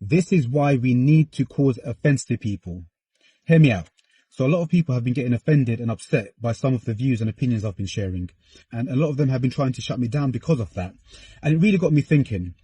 This is why we need to cause offense to people. Hear me out. So a lot of people have been getting offended and upset by some of the views and opinions I've been sharing. And a lot of them have been trying to shut me down because of that. And it really got me thinking.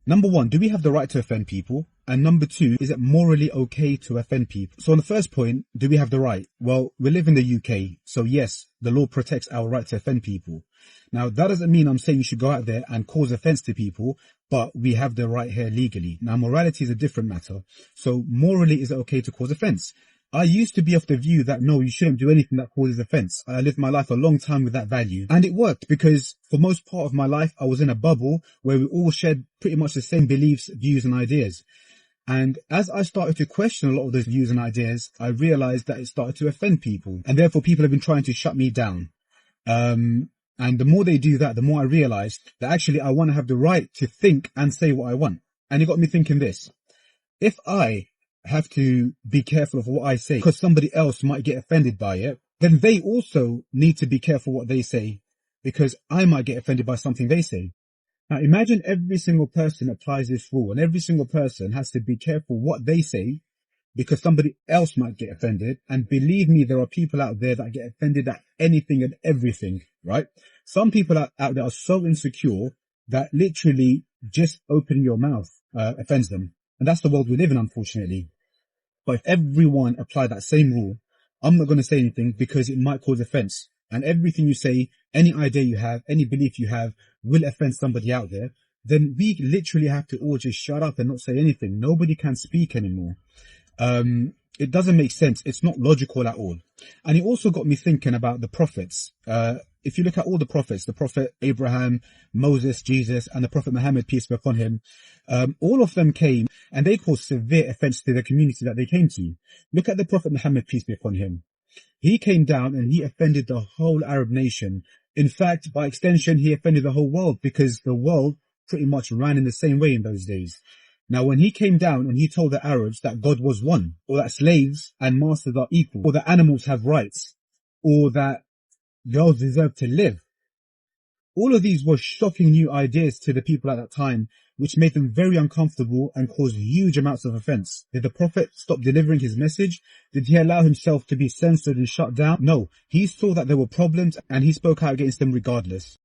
Number one, do we have the right to offend people? And number two, is it morally okay to offend people? So on the first point, do we have the right? Well, we live in the UK. So yes, the law protects our right to offend people. Now, that doesn't mean I'm saying you should go out there and cause offense to people, but we have the right here legally. Now, morality is a different matter. So morally, is it okay to cause offense? I used to be of the view that no, you shouldn't do anything that causes offense. I lived my life a long time with that value. And it worked because for most part of my life, I was in a bubble where we all shared pretty much the same beliefs, views and ideas. And as I started to question a lot of those views and ideas, I realized that it started to offend people. And therefore people have been trying to shut me down. And the more they do that, the more I realized that actually I want to have the right to think and say what I want. And it got me thinking this. If I have to be careful of what I say because somebody else might get offended by it, then they also need to be careful what they say because I might get offended by something they say. Now imagine every single person applies this rule and every single person has to be careful what they say because somebody else might get offended. And believe me, there are people out there that get offended at anything and everything, right? Some people out there are so insecure that literally just opening your mouth offends them. And that's the world we live in, unfortunately. But if everyone applied that same rule, I'm not going to say anything because it might cause offense. And everything you say, any idea you have, any belief you have will offend somebody out there. Then we literally have to all just shut up and not say anything. Nobody can speak anymore. It doesn't make sense. It's not logical at all. And it also got me thinking about the prophets. If you look at all the prophets, the prophet Abraham, Moses, Jesus, and the prophet Muhammad, peace be upon him, all of them came and they caused severe offense to the community that they came to. Look at the prophet Muhammad, peace be upon him. He came down and he offended the whole Arab nation. In fact, by extension, he offended the whole world because the world pretty much ran in the same way in those days. Now, when he came down and he told the Arabs that God was one, or that slaves and masters are equal, or that animals have rights, or that girls deserve to live, all of these were shocking new ideas to the people at that time, which made them very uncomfortable and caused huge amounts of offense. Did the prophet stop delivering his message? Did he allow himself to be censored and shut down? No, he saw that there were problems and he spoke out against them regardless.